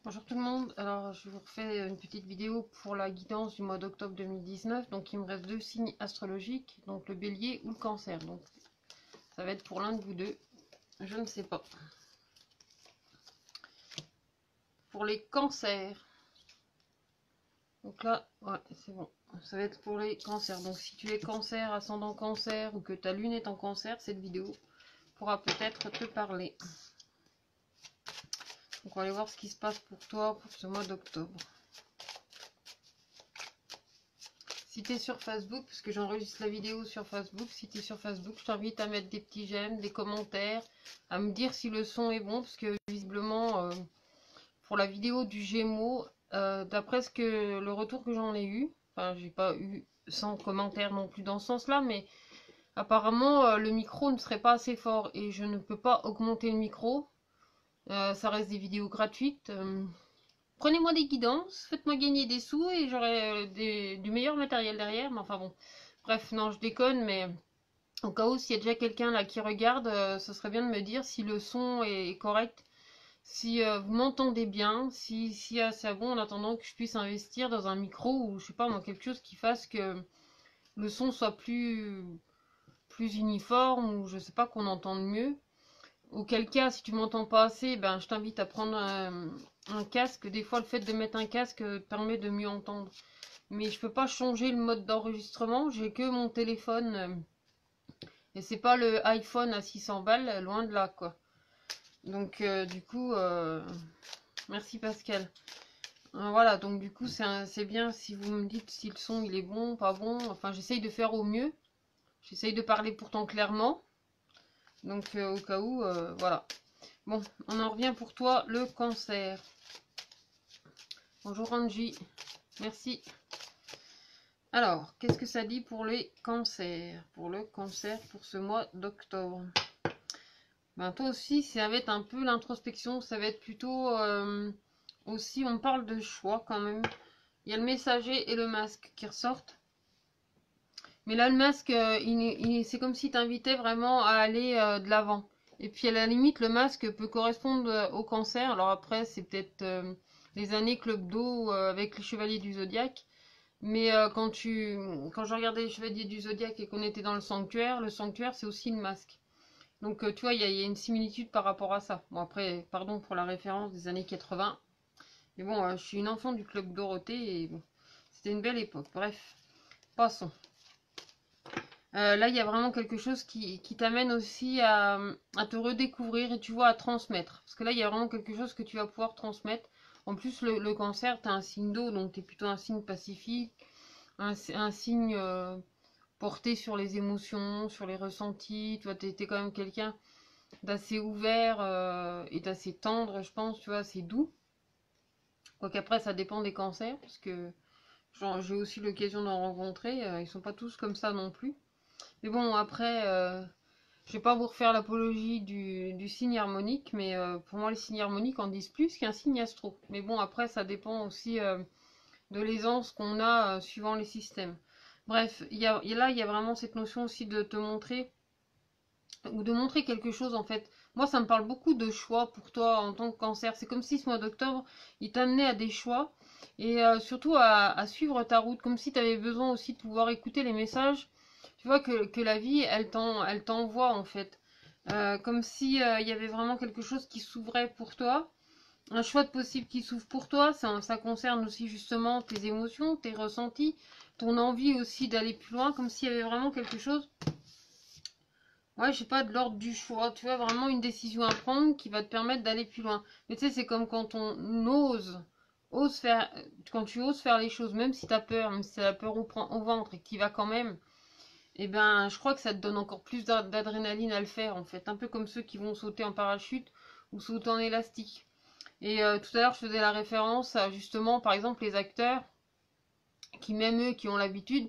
Bonjour tout le monde, alors je vous refais une petite vidéo pour la guidance du mois d'octobre 2019. Donc il me reste deux signes astrologiques, donc le bélier ou le cancer. Donc ça va être pour l'un de vous deux, je ne sais pas. Pour les cancers, donc là, ouais c'est bon, ça va être pour les cancers. Donc si tu es cancer, ascendant cancer ou que ta lune est en cancer, cette vidéo pourra peut-être te parler. Donc on va aller voir ce qui se passe pour toi pour ce mois d'octobre. Si tu es sur Facebook, parce que j'enregistre la vidéo sur Facebook, si tu es sur Facebook, je t'invite à mettre des petits j'aime, des commentaires, à me dire si le son est bon, parce que visiblement, pour la vidéo du Gémeaux, d'après le retour que j'en ai eu, enfin, j'ai pas eu 100 commentaires non plus dans ce sens-là, mais apparemment, le micro ne serait pas assez fort et je ne peux pas augmenter le micro. Ça reste des vidéos gratuites. Prenez-moi des guidances, faites-moi gagner des sous et j'aurai du meilleur matériel derrière. Mais enfin bon, bref, non, je déconne, mais au cas où, s'il y a déjà quelqu'un là qui regarde, ce serait bien de me dire si le son est correct, si vous m'entendez bien, si c'est bon en attendant que je puisse investir dans un micro ou je sais pas moi, quelque chose qui fasse que le son soit plus uniforme ou je sais pas, qu'on entende mieux. Auquel cas, si tu m'entends pas assez, ben, je t'invite à prendre un casque. Des fois, le fait de mettre un casque te permet de mieux entendre. Mais je peux pas changer le mode d'enregistrement. J'ai que mon téléphone. Et c'est pas le iPhone à 600 balles, loin de là, quoi. Donc, du coup, merci Pascal. Voilà, donc du coup, c'est bien si vous me dites si le son il est bon, pas bon. Enfin, j'essaye de faire au mieux. J'essaye de parler pourtant clairement. Donc, au cas où, voilà. Bon, on en revient pour toi, le cancer. Bonjour Angie, merci. Alors, qu'est-ce que ça dit pour les cancers? Pour le cancer, pour ce mois d'octobre. Ben, toi aussi, ça va être un peu l'introspection, ça va être plutôt aussi, on parle de choix quand même. Il y a le messager et le masque qui ressortent. Mais là, le masque, c'est comme si t'invitait vraiment à aller de l'avant. Et puis à la limite, le masque peut correspondre au cancer. Alors après, c'est peut-être les années Club d'eau avec les chevaliers du zodiaque. Mais quand je regardais les chevaliers du zodiaque et qu'on était dans le sanctuaire c'est aussi le masque. Donc tu vois, il y a une similitude par rapport à ça. Bon après, pardon pour la référence des années 80. Mais bon, je suis une enfant du Club Dorothée et bon, c'était une belle époque. Bref, passons. Là, il y a vraiment quelque chose qui t'amène aussi à te redécouvrir et tu vois, à transmettre. Parce que là, il y a vraiment quelque chose que tu vas pouvoir transmettre. En plus, le cancer, tu as un signe d'eau, donc tu es plutôt un signe pacifique, un signe porté sur les émotions, sur les ressentis. Tu vois, tu es quand même quelqu'un d'assez ouvert et d'assez tendre, je pense, tu vois, assez doux. Quoiqu'après, ça dépend des cancers, parce que j'ai aussi l'occasion d'en rencontrer. Ils sont pas tous comme ça non plus. Mais bon, après, je vais pas vous refaire l'apologie du signe harmonique, mais pour moi, les signes harmoniques en disent plus qu'un signe astro. Mais bon, après, ça dépend aussi de l'aisance qu'on a suivant les systèmes. Bref, là, il y a vraiment cette notion aussi de te montrer, ou de montrer quelque chose en fait. Moi, ça me parle beaucoup de choix pour toi en tant que cancer. C'est comme si ce mois d'octobre, il t'amenait à des choix et surtout à suivre ta route, comme si tu avais besoin aussi de pouvoir écouter les messages. Tu vois que la vie, elle t'envoie en fait. Comme si il y avait vraiment quelque chose qui s'ouvrait pour toi. Un choix de possible qui s'ouvre pour toi. Ça concerne aussi justement tes émotions, tes ressentis, ton envie aussi d'aller plus loin, comme s'il y avait vraiment quelque chose. Ouais, je sais pas, de l'ordre du choix, tu vois, vraiment une décision à prendre qui va te permettre d'aller plus loin. Mais tu sais, c'est comme quand on ose faire, quand tu oses faire les choses, même si t'as peur, même si t'as la peur au ventre et que tu vas quand même, eh ben, je crois que ça te donne encore plus d'adrénaline à le faire, en fait. Un peu comme ceux qui vont sauter en parachute ou sauter en élastique. Et tout à l'heure, je faisais la référence à justement, par exemple, les acteurs qui, même eux, qui ont l'habitude,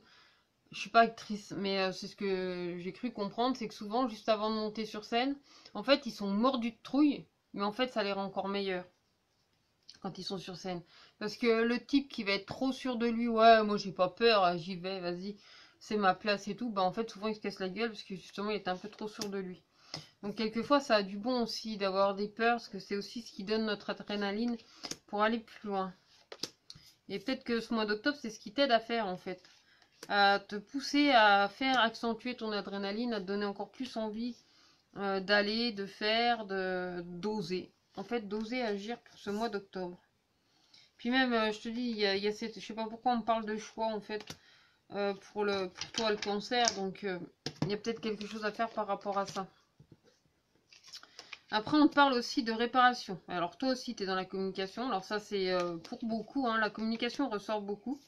je suis pas actrice, mais c'est ce que j'ai cru comprendre, c'est que souvent, juste avant de monter sur scène, en fait, ils sont mordus de trouille, mais en fait, ça les rend encore meilleurs quand ils sont sur scène. Parce que le type qui va être trop sûr de lui, ouais, moi j'ai pas peur, j'y vais, vas-y, c'est ma place et tout, bah en fait, souvent il se casse la gueule parce que justement, il est un peu trop sûr de lui. Donc quelquefois ça a du bon aussi d'avoir des peurs, parce que c'est aussi ce qui donne notre adrénaline pour aller plus loin. Et peut-être que ce mois d'octobre, c'est ce qui t'aide à faire en fait. À te pousser à faire accentuer ton adrénaline, à te donner encore plus envie d'aller, de faire, d'oser. En fait, d'oser agir pour ce mois d'octobre. Puis même, je te dis, il y a cette, je sais pas pourquoi on me parle de choix en fait pour toi le cancer. Donc il y a peut-être quelque chose à faire par rapport à ça. Après, on te parle aussi de réparation. Alors toi aussi, tu es dans la communication. Alors ça, c'est pour beaucoup. Hein, la communication ressort beaucoup.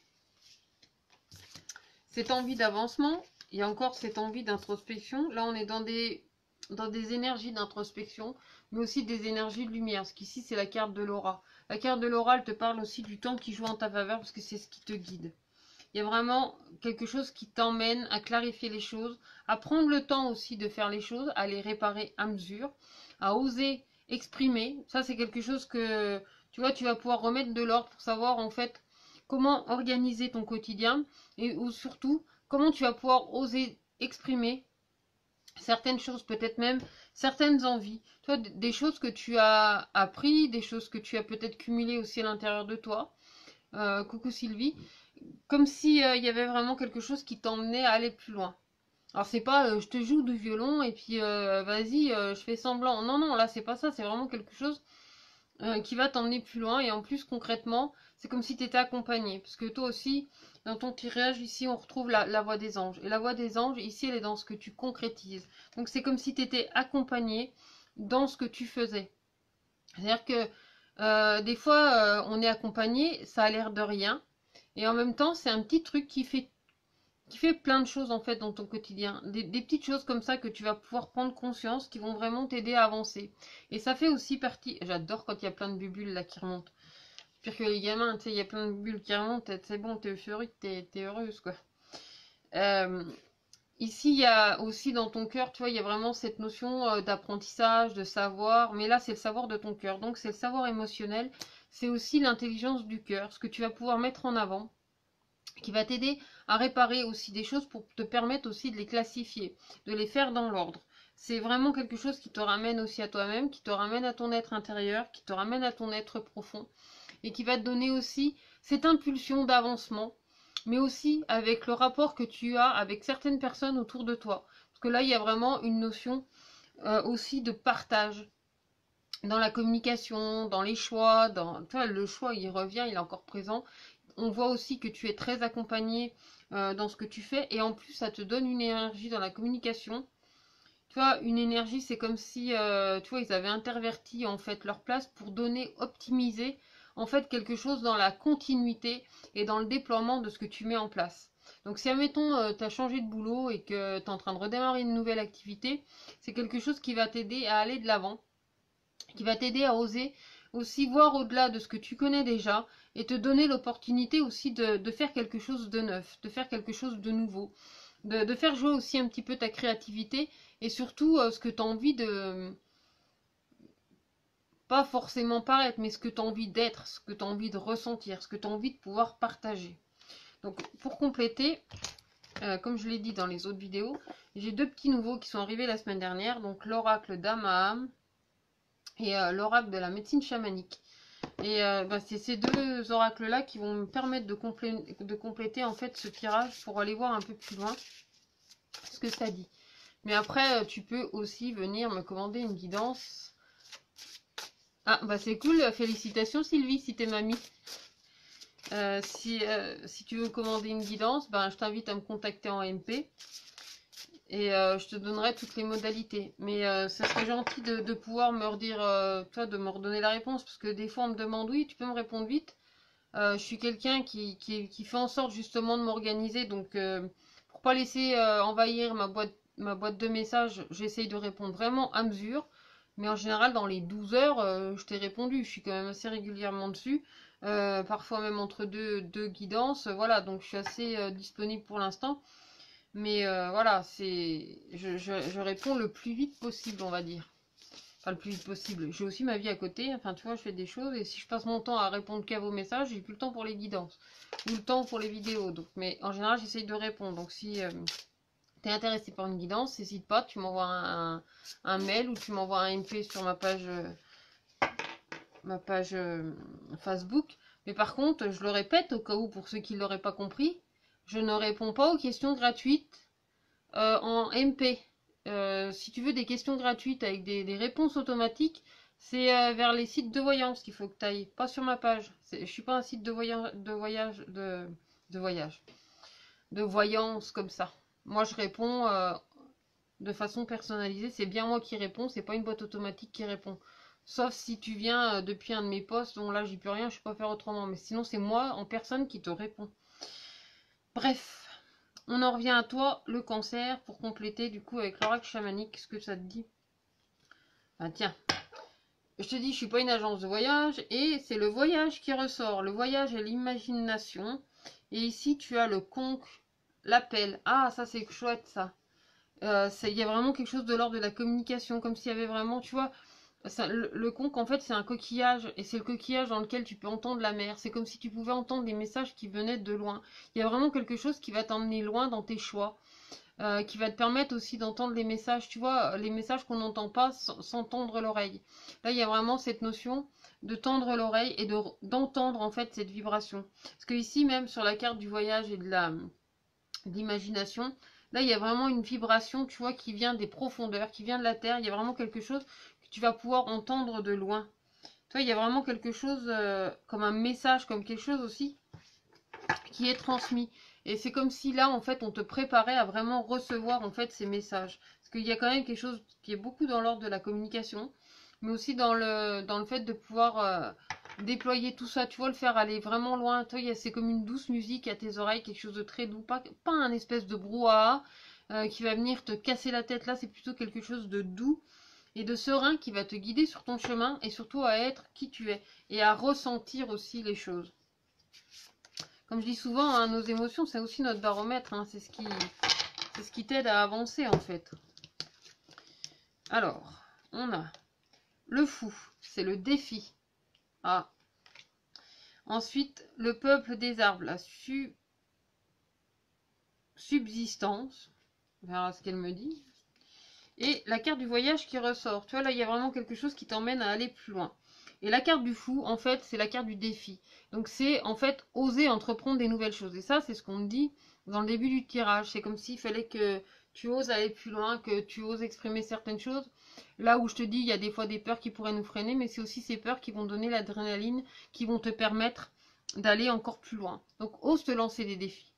Cette envie d'avancement, il y a encore cette envie d'introspection. Là, on est dans des énergies d'introspection, mais aussi des énergies de lumière. Parce qu'ici, c'est la carte de l'aura. La carte de l'aura, elle te parle aussi du temps qui joue en ta faveur, parce que c'est ce qui te guide. Il y a vraiment quelque chose qui t'emmène à clarifier les choses, à prendre le temps aussi de faire les choses, à les réparer à mesure, à oser exprimer. Ça, c'est quelque chose que, tu vois, tu vas pouvoir remettre de l'ordre pour savoir en fait comment organiser ton quotidien et ou surtout comment tu vas pouvoir oser exprimer certaines choses, peut-être même certaines envies, toi, des choses que tu as appris, des choses que tu as peut-être cumulées aussi à l'intérieur de toi. Coucou Sylvie, comme si il y avait vraiment quelque chose qui t'emmenait à aller plus loin. Alors c'est pas je te joue du violon et puis vas-y je fais semblant. Non non, là c'est pas ça, c'est vraiment quelque chose qui va t'emmener plus loin. Et en plus concrètement c'est comme si tu étais accompagné, parce que toi aussi dans ton tirage ici on retrouve la voix des anges, et la voix des anges ici elle est dans ce que tu concrétises. Donc c'est comme si tu étais accompagné dans ce que tu faisais. C'est à dire que des fois on est accompagné, ça a l'air de rien, et en même temps c'est un petit truc qui fait plein de choses en fait dans ton quotidien. Des petites choses comme ça que tu vas pouvoir prendre conscience, qui vont vraiment t'aider à avancer. Et ça fait aussi partie, j'adore quand il y a plein de bulles là qui remontent. Pire que les gamins, tu sais, il y a plein de bulles qui remontent, c'est bon, t'es euphorique, t'es heureuse quoi. Euh, Ici, il y a aussi dans ton cœur, tu vois, il y a vraiment cette notion d'apprentissage, de savoir, mais là c'est le savoir de ton cœur, donc c'est le savoir émotionnel, c'est aussi l'intelligence du cœur, ce que tu vas pouvoir mettre en avant, qui va t'aider à réparer aussi des choses pour te permettre aussi de les classifier, de les faire dans l'ordre. C'est vraiment quelque chose qui te ramène aussi à toi-même, qui te ramène à ton être intérieur, qui te ramène à ton être profond, et qui va te donner aussi cette impulsion d'avancement, mais aussi avec le rapport que tu as avec certaines personnes autour de toi. Parce que là, il y a vraiment une notion aussi de partage dans la communication, dans les choix, tu vois, le choix, il revient, il est encore présent. On voit aussi que tu es très accompagné dans ce que tu fais, et en plus ça te donne une énergie dans la communication. Tu vois, une énergie, c'est comme si tu vois, ils avaient interverti en fait leur place pour donner, optimiser en fait quelque chose dans la continuité et dans le déploiement de ce que tu mets en place. Donc si admettons tu as changé de boulot et que tu es en train de redémarrer une nouvelle activité, c'est quelque chose qui va t'aider à aller de l'avant, qui va t'aider à oser aussi voir au-delà de ce que tu connais déjà, et te donner l'opportunité aussi de faire quelque chose de neuf, de faire quelque chose de nouveau, de faire jouer aussi un petit peu ta créativité, et surtout ce que tu as envie de, pas forcément paraître, mais ce que tu as envie d'être, ce que tu as envie de ressentir, ce que tu as envie de pouvoir partager. Donc pour compléter, comme je l'ai dit dans les autres vidéos, j'ai deux petits nouveaux qui sont arrivés la semaine dernière, donc l'oracle d'Amaham et l'oracle de la médecine chamanique. Et c'est ces deux oracles-là qui vont me permettre de compléter en fait ce tirage pour aller voir un peu plus loin ce que ça dit. Mais après, tu peux aussi venir me commander une guidance. Ah, bah c'est cool, félicitations Sylvie si t'es mamie. Si tu veux commander une guidance, ben, je t'invite à me contacter en MP. Et je te donnerai toutes les modalités. Mais ça serait gentil de pouvoir me redire, toi, de me redonner la réponse. Parce que des fois, on me demande, oui, tu peux me répondre vite. Je suis quelqu'un qui fait en sorte justement de m'organiser. Donc, pour pas laisser envahir ma boîte de messages, j'essaye de répondre vraiment à mesure. Mais en général, dans les 12 heures, je t'ai répondu. Je suis quand même assez régulièrement dessus. Parfois même entre deux guidances. Voilà, donc je suis assez disponible pour l'instant. Mais voilà, je réponds le plus vite possible, on va dire. Enfin, le plus vite possible. J'ai aussi ma vie à côté. Enfin, tu vois, je fais des choses. Et si je passe mon temps à répondre qu'à vos messages, j'ai plus le temps pour les guidances. Ou le temps pour les vidéos. Donc, mais en général, j'essaye de répondre. Donc, si tu es intéressé par une guidance, n'hésite pas, tu m'envoies un mail ou tu m'envoies un MP sur ma page Facebook. Mais par contre, je le répète au cas où pour ceux qui ne l'auraient pas compris, je ne réponds pas aux questions gratuites en MP. Si tu veux des questions gratuites avec des réponses automatiques, c'est vers les sites de voyance qu'il faut que tu ailles, pas sur ma page. Je suis pas un site de voyage, de voyance comme ça. Moi, je réponds de façon personnalisée. C'est bien moi qui réponds, c'est pas une boîte automatique qui répond. Sauf si tu viens depuis un de mes posts, donc là, j'y peux rien, je peux pas faire autrement. Mais sinon, c'est moi en personne qui te répond. Bref. On en revient à toi, le cancer, pour compléter du coup avec l'oracle chamanique. Qu'est-ce que ça te dit? Ah tiens, je te dis, je suis pas une agence de voyage et c'est le voyage qui ressort. Le voyage et l'imagination. Et ici, tu as le conque, l'appel. Ah, ça c'est chouette ça. Il y a vraiment quelque chose de l'ordre de la communication, comme s'il y avait vraiment, tu vois, ça, le conque en fait c'est un coquillage et c'est le coquillage dans lequel tu peux entendre la mer. C'est comme si tu pouvais entendre des messages qui venaient de loin. Il y a vraiment quelque chose qui va t'emmener loin dans tes choix. Qui va te permettre aussi d'entendre les messages, tu vois, les messages qu'on n'entend pas sans tendre l'oreille. Là, il y a vraiment cette notion de tendre l'oreille et d'entendre en fait cette vibration. Parce que ici, même sur la carte du voyage et de l'imagination, là, il y a vraiment une vibration, tu vois, qui vient des profondeurs, qui vient de la terre. Il y a vraiment quelque chose que tu vas pouvoir entendre de loin. Tu vois, il y a vraiment quelque chose comme un message, comme quelque chose aussi qui est transmis. Et c'est comme si là, en fait, on te préparait à vraiment recevoir, en fait, ces messages. Parce qu'il y a quand même quelque chose qui est beaucoup dans l'ordre de la communication, mais aussi dans le fait de pouvoir déployer tout ça, tu vois, le faire aller vraiment loin. Toi, c'est comme une douce musique à tes oreilles, quelque chose de très doux, pas un espèce de brouhaha qui va venir te casser la tête. Là, c'est plutôt quelque chose de doux et de serein qui va te guider sur ton chemin et surtout à être qui tu es et à ressentir aussi les choses. Comme je dis souvent, hein, nos émotions, c'est aussi notre baromètre. Hein, c'est ce qui t'aide à avancer, en fait. Alors, on a le fou, c'est le défi. Ah. Ensuite, le peuple des arbres, la subsistance. On verra ce qu'elle me dit. Et la carte du voyage qui ressort. Tu vois, là, il y a vraiment quelque chose qui t'emmène à aller plus loin. Et la carte du fou, en fait, c'est la carte du défi. Donc, c'est, en fait, oser entreprendre des nouvelles choses. Et ça, c'est ce qu'on me dit dans le début du tirage. C'est comme s'il fallait que tu oses aller plus loin, que tu oses exprimer certaines choses. Là où je te dis, il y a des fois des peurs qui pourraient nous freiner, mais c'est aussi ces peurs qui vont donner l'adrénaline, qui vont te permettre d'aller encore plus loin. Donc, ose te lancer des défis.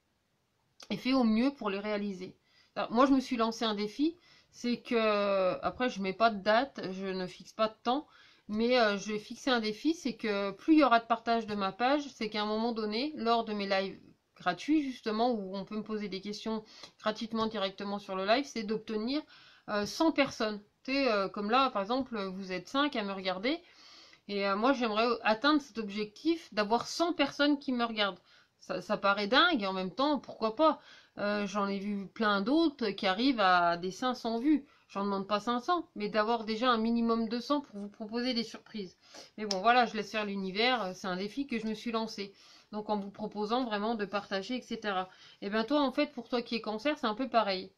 Et fais au mieux pour les réaliser. Alors, moi, je me suis lancé un défi. C'est que, après, je mets pas de date, je ne fixe pas de temps, mais je vais fixer un défi, c'est que plus il y aura de partage de ma page, c'est qu'à un moment donné, lors de mes lives gratuits, justement, où on peut me poser des questions gratuitement directement sur le live, c'est d'obtenir 100 personnes. Tu sais, comme là, par exemple, vous êtes 5 à me regarder, et moi, j'aimerais atteindre cet objectif d'avoir 100 personnes qui me regardent. Ça paraît dingue, et en même temps, pourquoi pas? J'en ai vu plein d'autres qui arrivent à des 500 vues. J'en demande pas 500, mais d'avoir déjà un minimum de 100 pour vous proposer des surprises. Mais bon, voilà, je laisse faire l'univers. C'est un défi que je me suis lancé. Donc, en vous proposant vraiment de partager, etc. Et bien, toi, en fait, pour toi qui es cancer, c'est un peu pareil.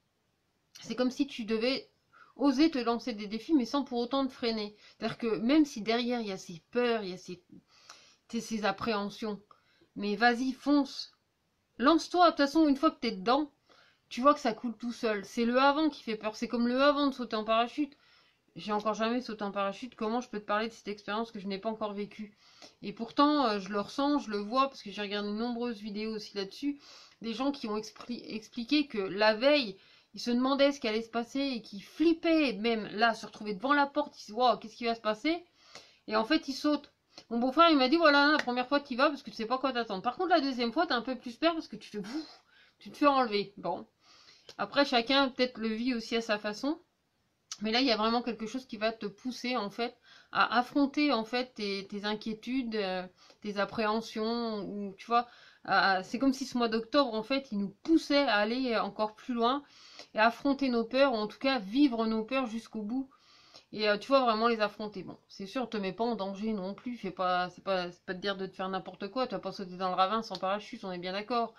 C'est comme si tu devais oser te lancer des défis, mais sans pour autant te freiner. C'est-à-dire que même si derrière, il y a ces peurs, il y a ces appréhensions, mais vas-y, fonce. Lance-toi, de toute façon, une fois que t'es dedans, tu vois que ça coule tout seul. C'est le avant qui fait peur. C'est comme le avant de sauter en parachute. J'ai encore jamais sauté en parachute. Comment je peux te parler de cette expérience que je n'ai pas encore vécue? Et pourtant, je le ressens, je le vois, parce que j'ai regardé de nombreuses vidéos aussi là-dessus. Des gens qui ont expliqué que la veille, ils se demandaient ce qui allait se passer et qui flippaient, même là, se retrouver devant la porte. Ils se disent, waouh, qu'est-ce qui va se passer? Et en fait, ils sautent. Mon beau-frère, il m'a dit, voilà, la première fois, tu y vas parce que tu sais pas quoi t'attendre. Par contre, la deuxième fois, t'as un peu plus peur parce que tu te fais enlever. Bon. Après, chacun peut-être le vit aussi à sa façon. Mais là, il y a vraiment quelque chose qui va te pousser, en fait, à affronter, en fait, tes inquiétudes, tes appréhensions, ou, tu vois, c'est comme si ce mois d'octobre, en fait, il nous poussait à aller encore plus loin et à affronter nos peurs, ou en tout cas, vivre nos peurs jusqu'au bout. Et tu vois, vraiment les affronter. Bon, c'est sûr, te mets pas en danger non plus. C'est pas te dire de te faire n'importe quoi. Tu vas pas sauter dans le ravin sans parachute, on est bien d'accord.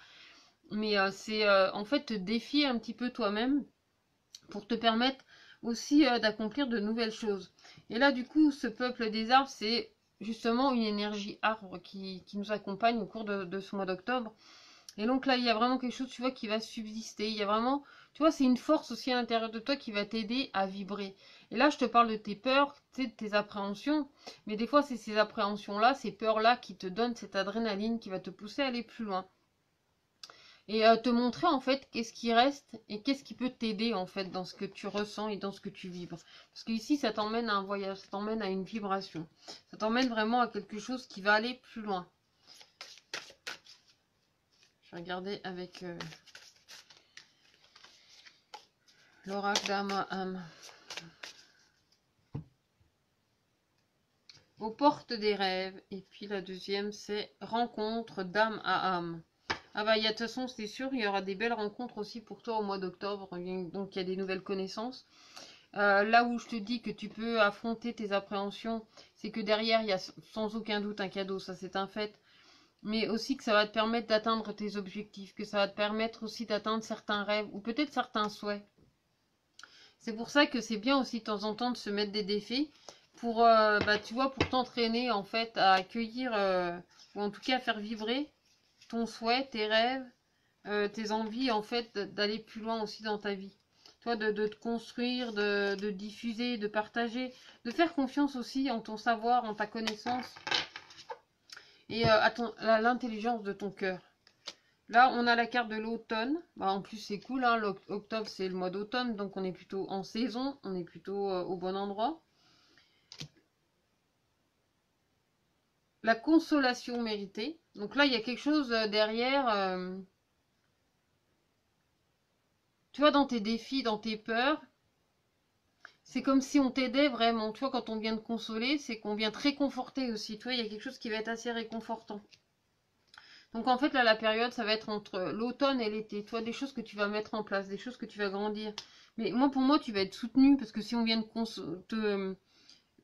Mais c'est en fait te défier un petit peu toi-même pour te permettre aussi d'accomplir de nouvelles choses. Et là, du coup, ce peuple des arbres, c'est justement une énergie arbre qui nous accompagne au cours de ce mois d'octobre. Et donc là, il y a vraiment quelque chose, tu vois, qui va subsister. Il y a vraiment, tu vois, c'est une force aussi à l'intérieur de toi qui va t'aider à vibrer. Et là, je te parle de tes peurs, tu sais, de tes appréhensions. Mais des fois, c'est ces appréhensions-là, ces peurs-là qui te donnent cette adrénaline qui va te pousser à aller plus loin. Et te montrer en fait qu'est-ce qui reste et qu'est-ce qui peut t'aider en fait dans ce que tu ressens et dans ce que tu vibres. Parce qu'ici, ça t'emmène à un voyage, ça t'emmène à une vibration. Ça t'emmène vraiment à quelque chose qui va aller plus loin. Je vais regarder avec l'oracle d'âme à âme. Aux portes des rêves. Et puis la deuxième, c'est rencontre d'âme à âme. Ah bah, de toute façon, c'est sûr, il y aura des belles rencontres aussi pour toi au mois d'octobre. Donc, il y a des nouvelles connaissances. Là où je te dis que tu peux affronter tes appréhensions, c'est que derrière, il y a sans aucun doute un cadeau, ça c'est un fait. Mais aussi que ça va te permettre d'atteindre tes objectifs, que ça va te permettre aussi d'atteindre certains rêves ou peut-être certains souhaits. C'est pour ça que c'est bien aussi de temps en temps de se mettre des défis pour, bah, tu vois, pour t'entraîner en fait à accueillir, ou en tout cas à faire vibrer ton souhait, tes rêves, tes envies en fait d'aller plus loin aussi dans ta vie. Toi, de te construire, de diffuser, de partager, de faire confiance aussi en ton savoir, en ta connaissance et à l'intelligence de ton cœur. Là, on a la carte de l'automne. Bah, en plus, c'est cool, hein. L'octobre, c'est le mois d'automne, donc on est plutôt en saison, on est plutôt au bon endroit. La consolation méritée. Donc là, il y a quelque chose derrière. Tu vois, dans tes défis, dans tes peurs, c'est comme si on t'aidait vraiment. Tu vois, quand on vient te consoler, c'est qu'on vient te réconforter aussi. Tu vois, il y a quelque chose qui va être assez réconfortant. Donc en fait, là, la période, ça va être entre l'automne et l'été. Tu vois, des choses que tu vas mettre en place, des choses que tu vas grandir. Mais moi, pour moi, tu vas être soutenu parce que si on vient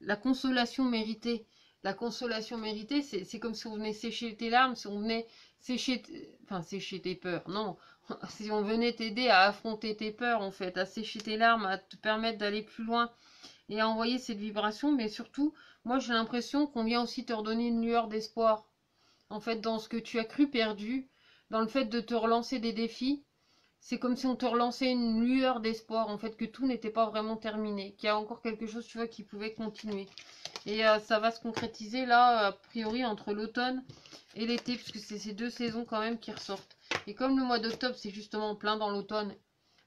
la consolation méritée, la consolation méritée, c'est comme si on venait sécher tes larmes, si on venait sécher, enfin sécher tes peurs, non, si on venait t'aider à affronter tes peurs en fait, à sécher tes larmes, à te permettre d'aller plus loin et à envoyer cette vibration, mais surtout, moi j'ai l'impression qu'on vient aussi te redonner une lueur d'espoir, en fait, dans ce que tu as cru perdu, dans le fait de te relancer des défis, c'est comme si on te relançait une lueur d'espoir, en fait, que tout n'était pas vraiment terminé, qu'il y a encore quelque chose, tu vois, qui pouvait continuer. Et ça va se concrétiser là, a priori, entre l'automne et l'été, puisque c'est ces deux saisons quand même qui ressortent. Et comme le mois d'octobre, c'est justement plein dans l'automne,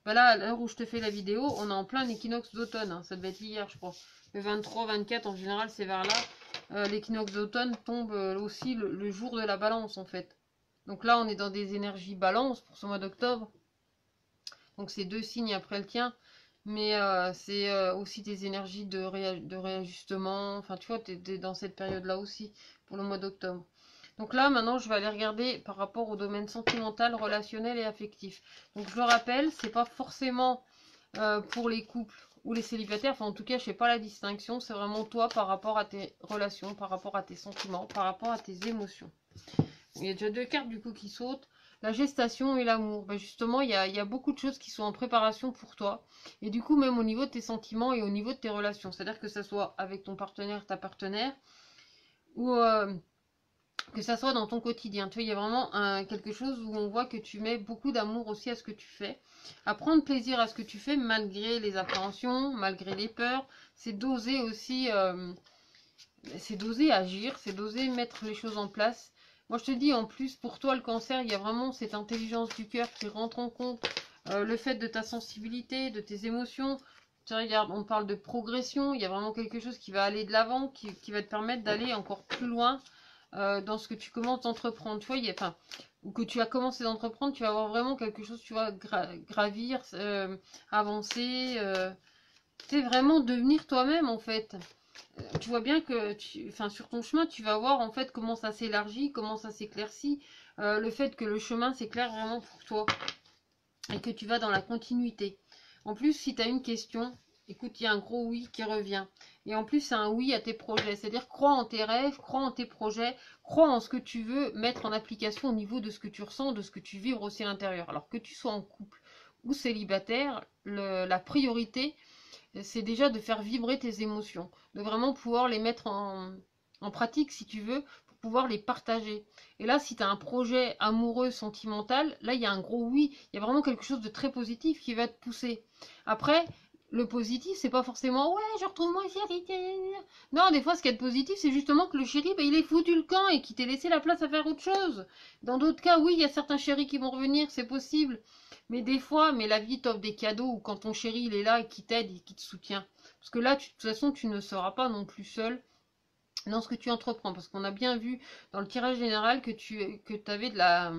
bah là, à l'heure où je te fais la vidéo, on est en plein équinoxe d'automne, hein. Ça devait être hier, je crois. Le 23, 24, en général, c'est vers là. L'équinoxe d'automne tombe aussi le jour de la balance, en fait. Donc là, on est dans des énergies balance pour ce mois d'octobre. Donc c'est deux signes après le tien. Mais c'est aussi des énergies de réajustement. Enfin, tu vois, tu es dans cette période-là aussi, pour le mois d'octobre. Donc là, maintenant, je vais aller regarder par rapport au domaine sentimental, relationnel et affectif. Donc je le rappelle, c'est pas forcément pour les couples ou les célibataires. Enfin, en tout cas, je fais pas la distinction. C'est vraiment toi par rapport à tes relations, par rapport à tes sentiments, par rapport à tes émotions. Il y a déjà deux cartes du coup qui sautent. La gestation et l'amour. Ben justement, il y a beaucoup de choses qui sont en préparation pour toi. Et du coup, même au niveau de tes sentiments et au niveau de tes relations. C'est-à-dire que ça soit avec ton partenaire, ta partenaire, ou que ça soit dans ton quotidien. Tu vois, il y a vraiment quelque chose où on voit que tu mets beaucoup d'amour aussi à ce que tu fais. À prendre plaisir à ce que tu fais malgré les appréhensions, malgré les peurs. C'est d'oser aussi... c'est d'oser agir, c'est d'oser mettre les choses en place. Moi, je te dis, en plus, pour toi, le cancer, il y a vraiment cette intelligence du cœur qui rentre en compte. Le fait de ta sensibilité, de tes émotions. Tu regardes, on parle de progression. Il y a vraiment quelque chose qui va aller de l'avant, qui va te permettre d'aller encore plus loin dans ce que tu commences d'entreprendre. Tu vois, enfin, ou que tu as commencé d'entreprendre, tu vas avoir vraiment quelque chose, tu vois, gravir, avancer. C'est vraiment devenir toi-même, en fait. Tu vois bien que enfin, sur ton chemin, tu vas voir en fait comment ça s'élargit, comment ça s'éclaircit, le fait que le chemin s'éclaire vraiment pour toi et que tu vas dans la continuité. En plus, si tu as une question, Écoute, il y a un gros oui qui revient. Et en plus, c'est un oui à tes projets. C'est-à-dire, crois en tes rêves, crois en tes projets, crois en ce que tu veux mettre en application au niveau de ce que tu ressens, de ce que tu vibres aussi à l'intérieur. Alors que tu sois en couple ou célibataire, la priorité, c'est déjà de faire vibrer tes émotions, de vraiment pouvoir les mettre en pratique, si tu veux, pour pouvoir les partager. Et là, si tu as un projet amoureux, sentimental, là, il y a un gros oui, il y a vraiment quelque chose de très positif qui va te pousser. Après, le positif, c'est pas forcément ouais, je retrouve mon chéri. Non, des fois, ce qui est positif, c'est justement que le chéri, bah, il est foutu le camp et qu'il t'ait laissé la place à faire autre chose. Dans d'autres cas, oui, il y a certains chéris qui vont revenir, c'est possible. Mais des fois, mais la vie t'offre des cadeaux ou quand ton chéri il est là et qui t'aide et qui te soutient. Parce que là, de toute façon, tu ne seras pas non plus seul dans ce que tu entreprends. Parce qu'on a bien vu dans le tirage général que tu avais de la.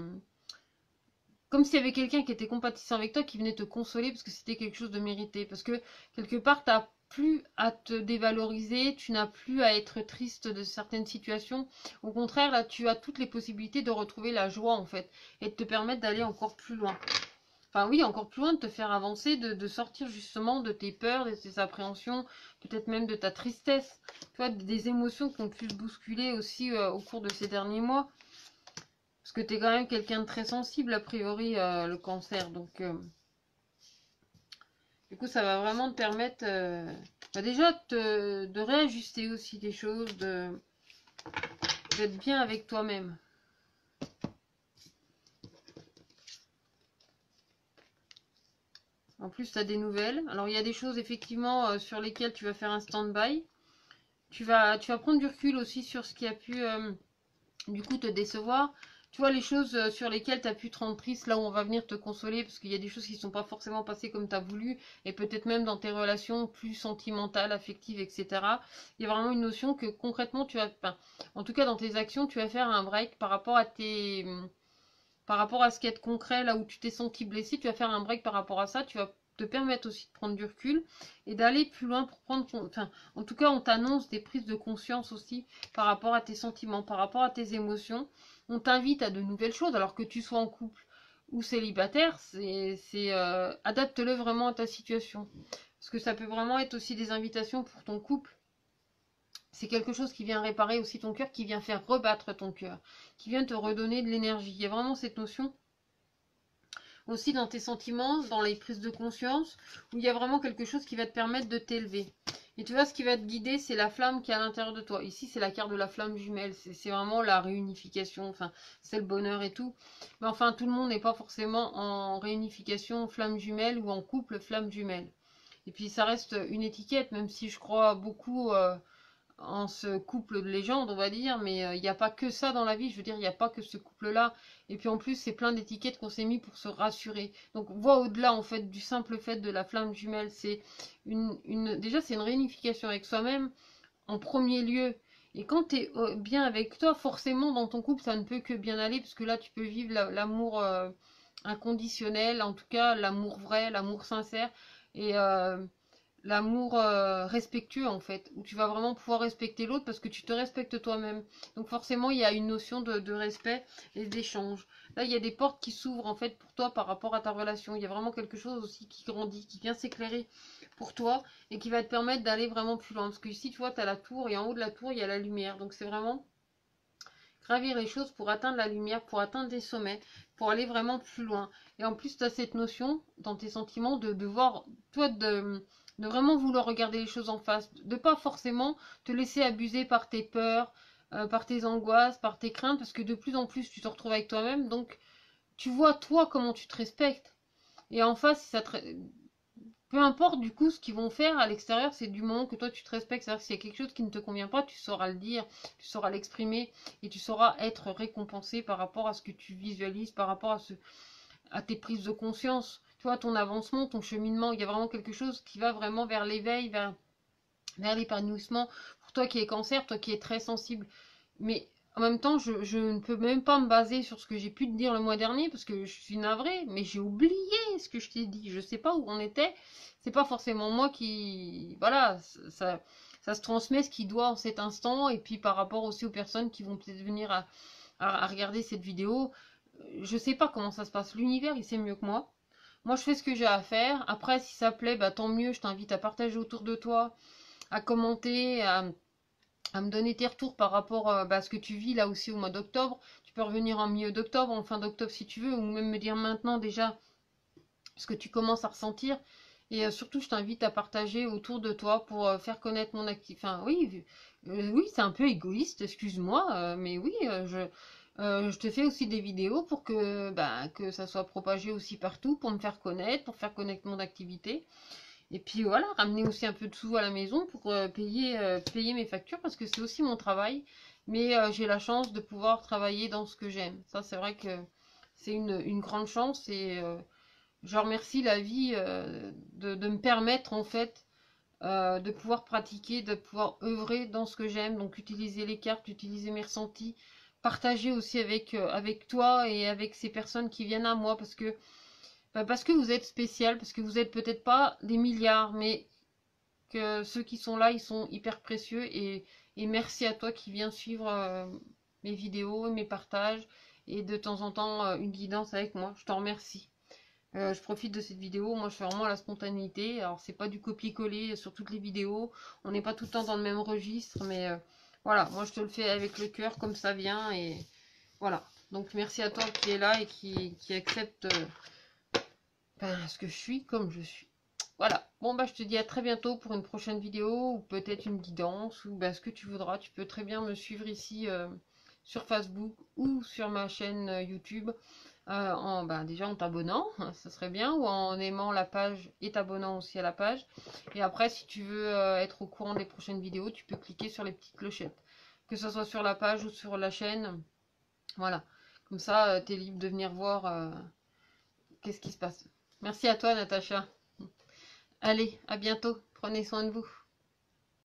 Comme s'il y avait quelqu'un qui était compatissant avec toi, qui venait te consoler parce que c'était quelque chose de mérité. Parce que quelque part, tu n'as plus à te dévaloriser, tu n'as plus à être triste de certaines situations. Au contraire, là, tu as toutes les possibilités de retrouver la joie en fait et de te permettre d'aller encore plus loin. Enfin oui, encore plus loin, de te faire avancer, de sortir justement de tes peurs, de tes appréhensions, peut-être même de ta tristesse, tu vois, des émotions qui ont pu se bousculer aussi au cours de ces derniers mois. Parce que tu es quand même quelqu'un de très sensible, a priori, le cancer. Donc, du coup, ça va vraiment te permettre bah déjà de réajuster aussi des choses, d'être bien avec toi-même. En plus, tu as des nouvelles. Alors, il y a des choses effectivement sur lesquelles tu vas faire un stand-by. Tu vas prendre du recul aussi sur ce qui a pu du coup te décevoir. Tu vois, les choses sur lesquelles tu as pu te rendre triste, là où on va venir te consoler, parce qu'il y a des choses qui ne sont pas forcément passées comme tu as voulu, et peut-être même dans tes relations plus sentimentales, affectives, etc. Il y a vraiment une notion que concrètement, enfin, en tout cas dans tes actions, tu vas faire un break par rapport à ce qui est concret, là où tu t'es senti blessé, tu vas faire un break par rapport à ça, tu vas te permettre aussi de prendre du recul et d'aller plus loin pour prendre enfin, en tout cas, on t'annonce des prises de conscience aussi par rapport à tes sentiments, par rapport à tes émotions. On t'invite à de nouvelles choses, alors que tu sois en couple ou célibataire, adapte-le vraiment à ta situation. Parce que ça peut vraiment être aussi des invitations pour ton couple. C'est quelque chose qui vient réparer aussi ton cœur, qui vient faire rebattre ton cœur, qui vient te redonner de l'énergie. Il y a vraiment cette notion aussi dans tes sentiments, dans les prises de conscience, où il y a vraiment quelque chose qui va te permettre de t'élever. Et tu vois, ce qui va te guider, c'est la flamme qui est à l'intérieur de toi. Ici, c'est la carte de la flamme jumelle. C'est vraiment la réunification, enfin, c'est le bonheur et tout. Mais enfin, tout le monde n'est pas forcément en réunification flamme jumelle ou en couple flamme jumelle. Et puis, ça reste une étiquette, même si je crois beaucoup en ce couple de légende, on va dire, mais il n'y a pas que ça dans la vie, je veux dire, il n'y a pas que ce couple-là. Et puis en plus, c'est plein d'étiquettes qu'on s'est mis pour se rassurer. Donc, vois au-delà, en fait, du simple fait de la flamme jumelle. C'est déjà, c'est une réunification avec soi-même, en premier lieu. Et quand tu es bien avec toi, forcément, dans ton couple, ça ne peut que bien aller, parce que là, tu peux vivre l'amour inconditionnel, en tout cas, l'amour vrai, l'amour sincère. Et l'amour respectueux en fait, où tu vas vraiment pouvoir respecter l'autre parce que tu te respectes toi-même. Donc forcément, il y a une notion de respect et d'échange. Là, il y a des portes qui s'ouvrent en fait pour toi par rapport à ta relation. Il y a vraiment quelque chose aussi qui grandit, qui vient s'éclairer pour toi et qui va te permettre d'aller vraiment plus loin. Parce que ici, tu vois, tu as la tour et en haut de la tour, il y a la lumière. Donc c'est vraiment gravir les choses pour atteindre la lumière, pour atteindre des sommets, pour aller vraiment plus loin. Et en plus, tu as cette notion dans tes sentiments de voir, toi, de vraiment vouloir regarder les choses en face, de pas forcément te laisser abuser par tes peurs, par tes angoisses, par tes craintes, parce que de plus en plus, tu te retrouves avec toi-même, donc tu vois, toi, comment tu te respectes. Et en face, ça te, peu importe du coup ce qu'ils vont faire à l'extérieur, c'est du moment que toi tu te respectes. C'est-à-dire que s'il y a quelque chose qui ne te convient pas, tu sauras le dire, tu sauras l'exprimer et tu sauras être récompensé par rapport à ce que tu visualises, par rapport à tes prises de conscience. Tu vois, ton avancement, ton cheminement, il y a vraiment quelque chose qui va vraiment vers l'éveil, vers l'épanouissement. Pour toi qui es cancer, toi qui es très sensible. Mais en même temps, je ne peux même pas me baser sur ce que j'ai pu te dire le mois dernier parce que je suis navrée, mais j'ai oublié ce que je t'ai dit. Je sais pas où on était. C'est pas forcément moi qui. Voilà, ça se transmet ce qui doit en cet instant. Et puis par rapport aussi aux personnes qui vont peut-être venir à regarder cette vidéo, je sais pas comment ça se passe. L'univers, il sait mieux que moi. Moi, je fais ce que j'ai à faire. Après, si ça plaît, bah, tant mieux. Je t'invite à partager autour de toi, à commenter, à me donner tes retours par rapport à ce que tu vis là aussi au mois d'octobre. Tu peux revenir en milieu d'octobre, en fin d'octobre si tu veux, ou même me dire maintenant déjà ce que tu commences à ressentir. Et surtout, je t'invite à partager autour de toi pour faire connaître mon activité. Enfin, oui, oui, c'est un peu égoïste, excuse-moi, mais oui, je te fais aussi des vidéos pour que, bah, que ça soit propagé aussi partout, pour me faire connaître, pour faire connaître mon activité. Et puis voilà, ramener aussi un peu de sous à la maison pour payer mes factures, parce que c'est aussi mon travail. Mais j'ai la chance de pouvoir travailler dans ce que j'aime. Ça, c'est vrai que c'est une grande chance et je remercie la vie de me permettre en fait de pouvoir pratiquer, de pouvoir œuvrer dans ce que j'aime, donc utiliser les cartes, utiliser mes ressentis, partager aussi avec toi et avec ces personnes qui viennent à moi parce que vous êtes spécial, parce que vous êtes peut-être pas des milliards, mais que ceux qui sont là, ils sont hyper précieux et merci à toi qui viens suivre mes vidéos et mes partages et de temps en temps une guidance avec moi. Je t'en remercie. Je profite de cette vidéo, moi je fais vraiment la spontanéité, alors c'est pas du copier-coller sur toutes les vidéos, on n'est pas tout le temps dans le même registre, mais voilà, moi je te le fais avec le cœur comme ça vient, et voilà. Donc merci à toi qui est là et qui accepte ce que je suis comme je suis. Voilà, bon bah je te dis à très bientôt pour une prochaine vidéo, ou peut-être une guidance, ou ce que tu voudras, tu peux très bien me suivre ici sur Facebook ou sur ma chaîne YouTube. Déjà en t'abonnant, ça serait bien, ou en aimant la page et t'abonnant aussi à la page. Et après, si tu veux être au courant des prochaines vidéos, tu peux cliquer sur les petites clochettes, que ce soit sur la page ou sur la chaîne. Voilà, comme ça, tu es libre de venir voir qu'est-ce qui se passe. Merci à toi, Natacha. Allez, à bientôt. Prenez soin de vous.